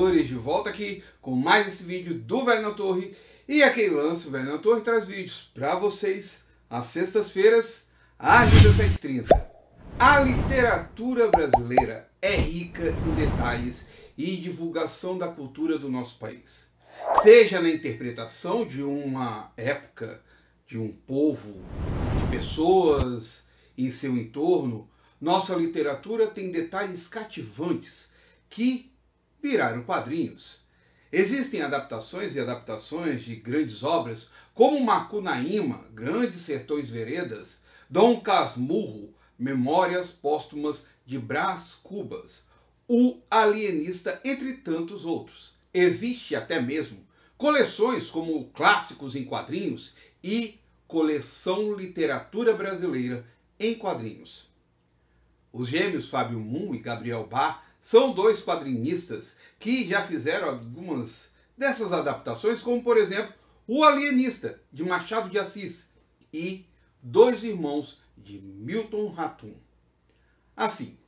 caçadores, de volta aqui com mais esse vídeo do Velho na Torre. E aquele lance, o Velho na Torre traz vídeos para vocês às sextas-feiras, às 17h30. A literatura brasileira é rica em detalhes e divulgação da cultura do nosso país. Seja na interpretação de uma época, de um povo, de pessoas em seu entorno, nossa literatura tem detalhes cativantes que viraram quadrinhos. Existem adaptações e adaptações de grandes obras como Macunaíma, Grandes Sertões Veredas, Dom Casmurro, Memórias Póstumas de Brás Cubas, O Alienista, entre tantos outros. Existe até mesmo coleções como Clássicos em Quadrinhos e Coleção Literatura Brasileira em Quadrinhos. Os gêmeos Fábio Moon e Gabriel Bá são dois quadrinistas que já fizeram algumas dessas adaptações, como por exemplo O Alienista, de Machado de Assis, e Dois Irmãos, de Milton Ratum. Assim,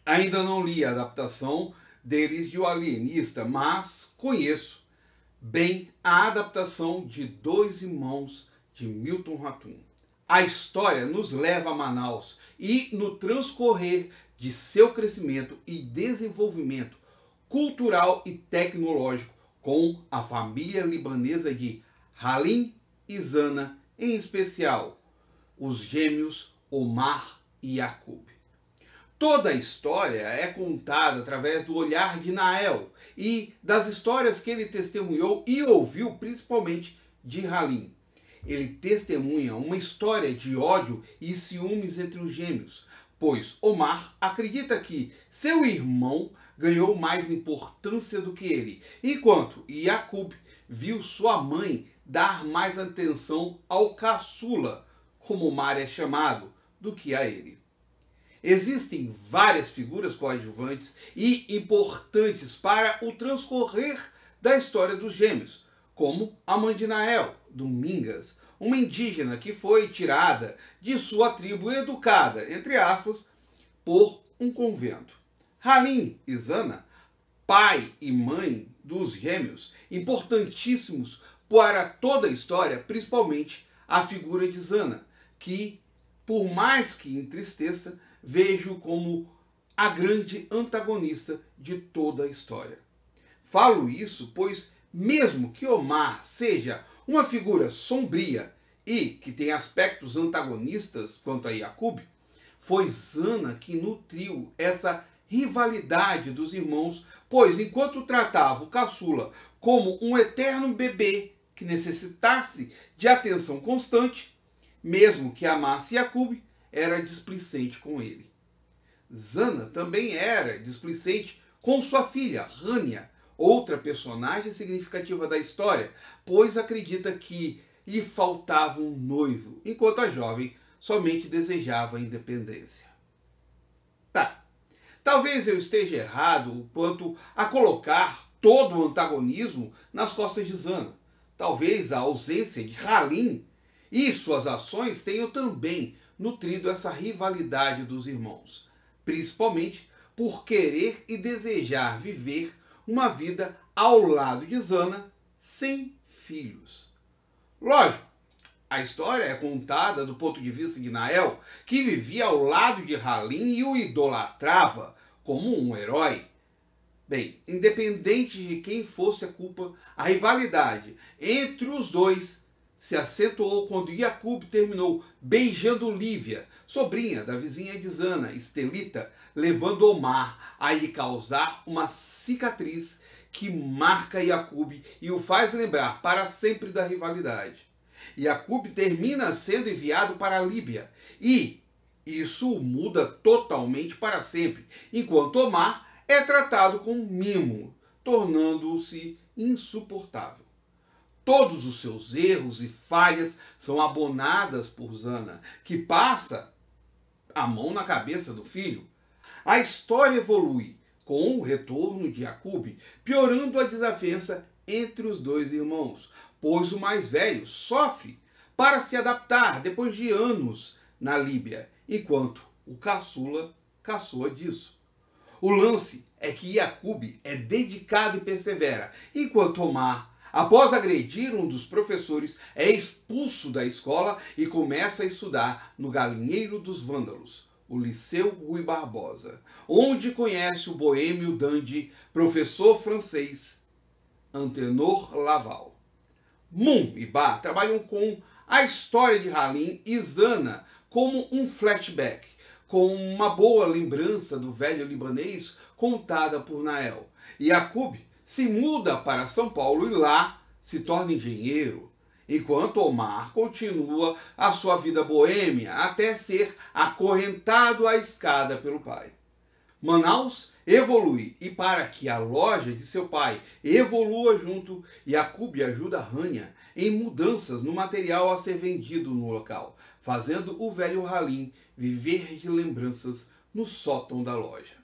ainda não li a adaptação deles de O Alienista, mas conheço bem a adaptação de Dois Irmãos, de Milton Ratum. A história nos leva a Manaus e, no transcorrer de seu crescimento e desenvolvimento cultural e tecnológico, com a família libanesa de Halim e Zana, em especial os gêmeos Omar e Yaqub. Toda a história é contada através do olhar de Nael e das histórias que ele testemunhou e ouviu, principalmente de Halim. Ele testemunha uma história de ódio e ciúmes entre os gêmeos, pois Omar acredita que seu irmão ganhou mais importância do que ele, enquanto Yaqub viu sua mãe dar mais atenção ao caçula, como Omar é chamado, do que a ele. Existem várias figuras coadjuvantes e importantes para o transcorrer da história dos gêmeos, como a mãe de Nael, Domingas, uma indígena que foi tirada de sua tribo e educada, entre aspas, por um convento. Halim e Zana, pai e mãe dos gêmeos, importantíssimos para toda a história, principalmente a figura de Zana, que, por mais que entristeça, vejo como a grande antagonista de toda a história. Falo isso pois, mesmo que Omar seja uma figura sombria e que tem aspectos antagonistas quanto a Yaqub, foi Zana que nutriu essa rivalidade dos irmãos, pois enquanto tratava o caçula como um eterno bebê que necessitasse de atenção constante, mesmo que amasse Yaqub, era displicente com ele. Zana também era displicente com sua filha, Rania, outra personagem significativa da história, pois acredita que lhe faltava um noivo, enquanto a jovem somente desejava a independência. Talvez eu esteja errado quanto a colocar todo o antagonismo nas costas de Zana. Talvez a ausência de Halim e suas ações tenham também nutrido essa rivalidade dos irmãos, principalmente por querer e desejar viver uma vida ao lado de Zana sem filhos. Lógico, a história é contada do ponto de vista de Nael, que vivia ao lado de Halim e o idolatrava como um herói. Bem, independente de quem fosse a culpa, a rivalidade entre os dois se acentuou quando Yaqub terminou beijando Lívia, sobrinha da vizinha de Zana, Estelita, levando Omar a lhe causar uma cicatriz que marca Yaqub e o faz lembrar para sempre da rivalidade. Yaqub termina sendo enviado para a Líbia e isso o muda totalmente para sempre, enquanto Omar é tratado com mimo, tornando-se insuportável. Todos os seus erros e falhas são abonadas por Zana, que passa a mão na cabeça do filho. A história evolui com o retorno de Yaqub, piorando a desavença entre os dois irmãos, pois o mais velho sofre para se adaptar depois de anos na Líbia, enquanto o caçula caçoa disso. O lance é que Yacoub é dedicado e persevera, enquanto Omar, após agredir um dos professores, é expulso da escola e começa a estudar no Galinheiro dos Vândalos, o Liceu Rui Barbosa, onde conhece o boêmio dandy professor francês Antenor Laval. Moon e Ba trabalham com a história de Halim e Zana como um flashback, com uma boa lembrança do velho libanês contada por Nael. Yacoub se muda para São Paulo e lá se torna engenheiro, enquanto Omar continua a sua vida boêmia até ser acorrentado à escada pelo pai. Manaus evolui e para que a loja de seu pai evolua junto, Yacoub ajuda Rania em mudanças no material a ser vendido no local, fazendo o velho Halim viver de lembranças no sótão da loja.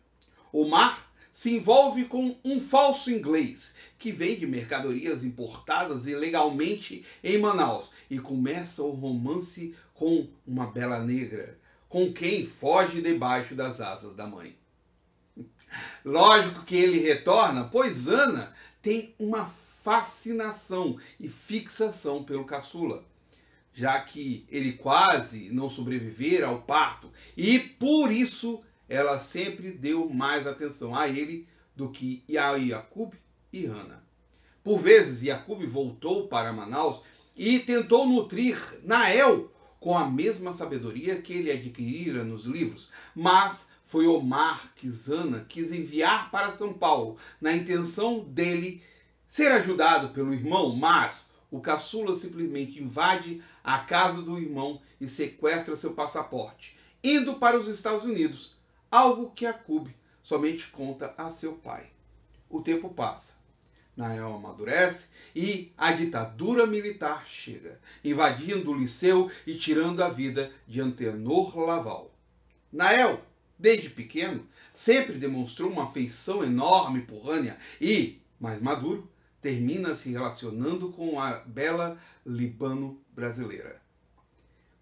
Omar se envolve com um falso inglês que vende mercadorias importadas ilegalmente em Manaus e começa o romance com uma bela negra, com quem foge debaixo das asas da mãe. Lógico que ele retorna, pois Ana tem uma fascinação e fixação pelo caçula, já que ele quase não sobrevivera ao parto e por isso ela sempre deu mais atenção a ele do que a Yacoub e Hana. Por vezes, Yacoub voltou para Manaus e tentou nutrir Nael com a mesma sabedoria que ele adquirira nos livros, mas foi Omar que Zana quis enviar para São Paulo, na intenção dele ser ajudado pelo irmão, mas o caçula simplesmente invade a casa do irmão e sequestra seu passaporte, indo para os Estados Unidos, algo que Yacoub somente conta a seu pai. O tempo passa. Nael amadurece e a ditadura militar chega, invadindo o liceu e tirando a vida de Antenor Laval. Nael, desde pequeno, sempre demonstrou uma afeição enorme por Rania e, mais maduro, termina se relacionando com a bela libano-brasileira.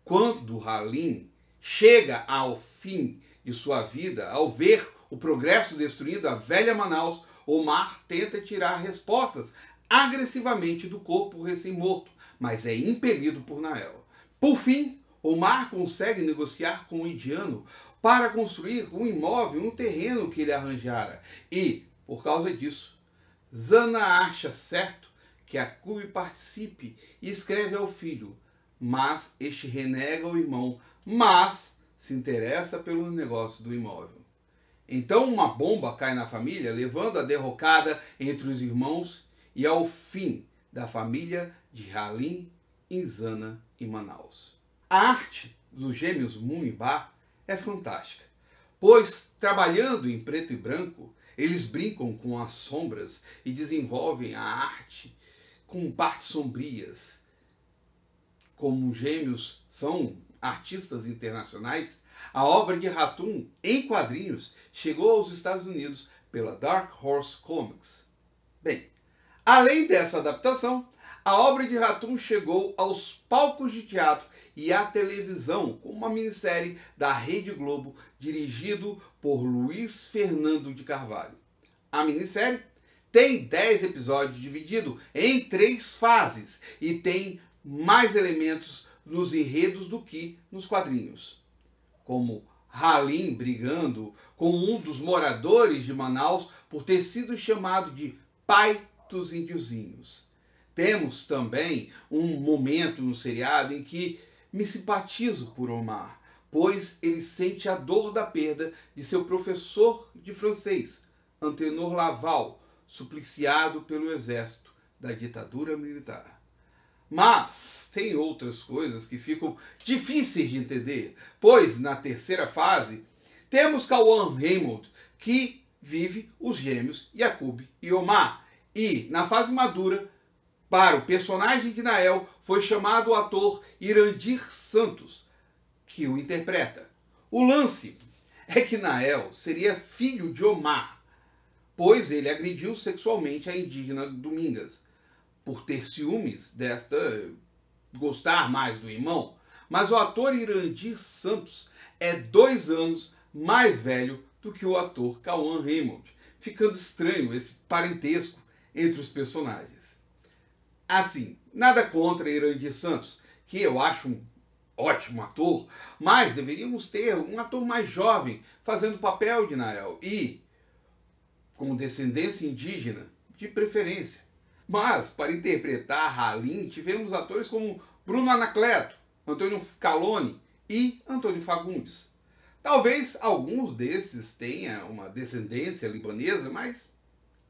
Quando Halim chega ao fim de sua vida, ao ver o progresso destruindo a velha Manaus, Omar tenta tirar respostas agressivamente do corpo recém-morto, mas é impelido por Nael. Por fim, Omar consegue negociar com o indiano para construir um imóvel, um terreno que ele arranjara. E, por causa disso, Zana acha certo que Yacoub participe e escreve ao filho, mas este renega o irmão, mas se interessa pelo negócio do imóvel. Então uma bomba cai na família, levando a derrocada entre os irmãos e ao fim da família de Halim, Zana e Manaus. A arte dos gêmeos Moon e Ba é fantástica, pois trabalhando em preto e branco, eles brincam com as sombras e desenvolvem a arte com partes sombrias. Como gêmeos são artistas internacionais, a obra de Ratum em quadrinhos chegou aos Estados Unidos pela Dark Horse Comics. Bem, além dessa adaptação, a obra de Ratum chegou aos palcos de teatro e à televisão com uma minissérie da Rede Globo dirigido por Luiz Fernando de Carvalho. A minissérie tem 10 episódios divididos em 3 fases e tem mais elementos nos enredos do que nos quadrinhos, como Halim brigando com um dos moradores de Manaus por ter sido chamado de pai dos índiozinhos. Temos também um momento no seriado em que me simpatizo por Omar, pois ele sente a dor da perda de seu professor de francês, Antenor Laval, supliciado pelo exército da ditadura militar. Mas tem outras coisas que ficam difíceis de entender, pois na terceira fase temos Cauã Raymond, que vive os gêmeos Yacoub e Omar, e na fase madura, para o personagem de Nael, foi chamado o ator Irandir Santos, que o interpreta. O lance é que Nael seria filho de Omar, pois ele agrediu sexualmente a indígena Domingas, por ter ciúmes desta gostar mais do irmão. Mas o ator Irandir Santos é 2 anos mais velho do que o ator Cauã Raymond, ficando estranho esse parentesco entre os personagens. Assim, nada contra Irandir Santos, que eu acho um ótimo ator, mas deveríamos ter um ator mais jovem fazendo o papel de Nael e com descendência indígena, de preferência. Mas, para interpretar Halim, tivemos atores como Bruno Anacleto, Antônio Calone e Antônio Fagundes. Talvez alguns desses tenham uma descendência libanesa, mas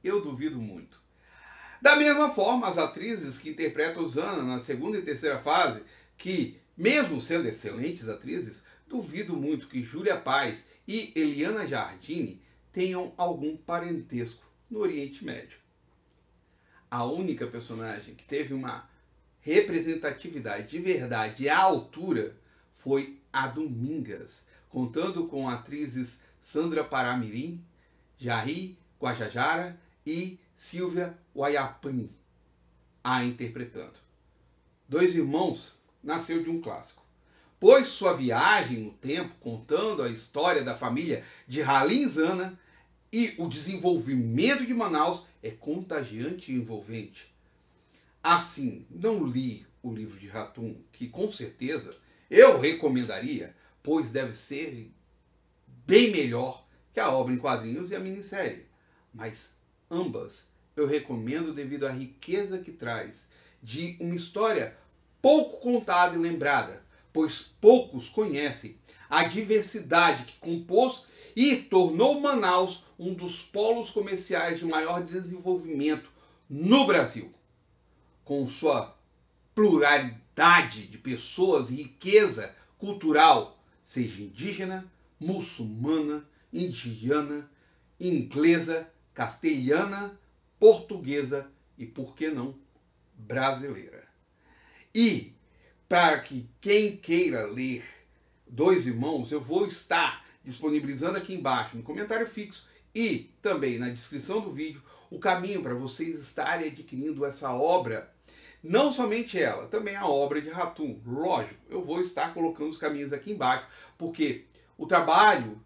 eu duvido muito. Da mesma forma, as atrizes que interpretam Zana na segunda e terceira fase, que, mesmo sendo excelentes atrizes, duvido muito que Júlia Paz e Eliana Jardine tenham algum parentesco no Oriente Médio. A única personagem que teve uma representatividade de verdade à altura foi a Domingas, contando com atrizes Sandra Paramirim, Jair Guajajara e Silvia Wayapin a interpretando. Dois Irmãos nasceu de um clássico, pois sua viagem no tempo, contando a história da família de Halim Zana e o desenvolvimento de Manaus, é contagiante e envolvente. Assim, não li o livro de Ratum, que com certeza eu recomendaria, pois deve ser bem melhor que a obra em quadrinhos e a minissérie. Mas ambas eu recomendo devido à riqueza que traz de uma história pouco contada e lembrada, pois poucos conhecem a diversidade que compôs e tornou Manaus um dos polos comerciais de maior desenvolvimento no Brasil. Com sua pluralidade de pessoas e riqueza cultural, seja indígena, muçulmana, indiana, inglesa, castelhana, portuguesa e, por que não, brasileira. E, para que quem queira ler Dois Irmãos, eu vou estar disponibilizando aqui embaixo, no comentário fixo e também na descrição do vídeo, o caminho para vocês estarem adquirindo essa obra. Não somente ela, também a obra de Ratum. Lógico, eu vou estar colocando os caminhos aqui embaixo, porque o trabalho,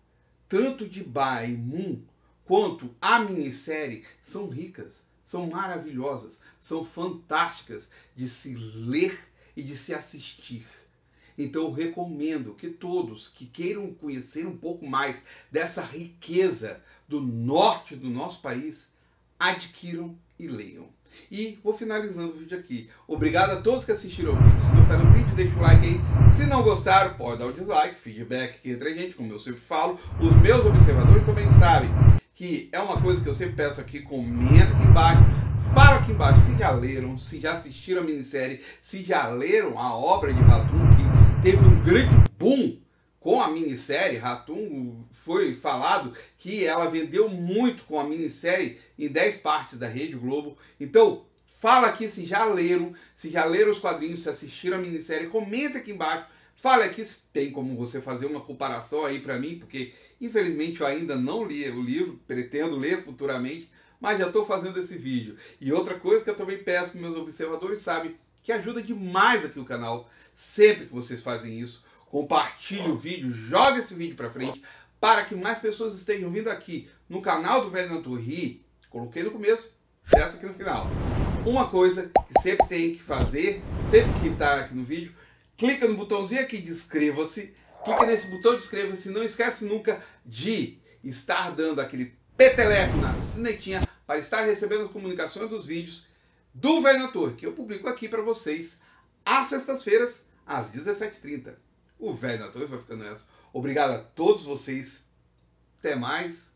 tanto de Ba e Moon, quanto a minissérie, são ricas, são maravilhosas, são fantásticas de se ler e de se assistir. Então eu recomendo que todos que queiram conhecer um pouco mais dessa riqueza do norte do nosso país, adquiram e leiam. E vou finalizando o vídeo aqui. Obrigado a todos que assistiram ao vídeo. Se gostaram do vídeo, deixa o like aí. Se não gostaram, pode dar o dislike, feedback aqui entre a gente, como eu sempre falo. Os meus observadores também sabem que é uma coisa que eu sempre peço aqui, comenta aqui embaixo. Fala aqui embaixo se já leram, se já assistiram a minissérie, se já leram a obra de Ratum, que teve um grande boom com a minissérie. Ratum foi falado que ela vendeu muito com a minissérie em 10 partes da Rede Globo. Então, fala aqui se já leram os quadrinhos, se assistiram a minissérie, comenta aqui embaixo. Fala aqui se tem como você fazer uma comparação aí pra mim, porque infelizmente eu ainda não li o livro, pretendo ler futuramente, mas já estou fazendo esse vídeo. E outra coisa que eu também peço que meus observadores sabem, que ajuda demais aqui o canal, sempre que vocês fazem isso, compartilhe o vídeo, joga esse vídeo para frente, para que mais pessoas estejam vindo aqui no canal do Velho na Torre. Coloquei no começo, essa aqui no final. Uma coisa que sempre tem que fazer, sempre que está aqui no vídeo, clica no botãozinho aqui de inscreva-se, clica nesse botão de inscreva-se, não esquece nunca de estar dando aquele peteleco na sinetinha para estar recebendo as comunicações dos vídeos do Velho na Torre, que eu publico aqui para vocês às sextas-feiras, às 17h30. O Velho na Torre vai ficando nessa. Obrigado a todos vocês. Até mais.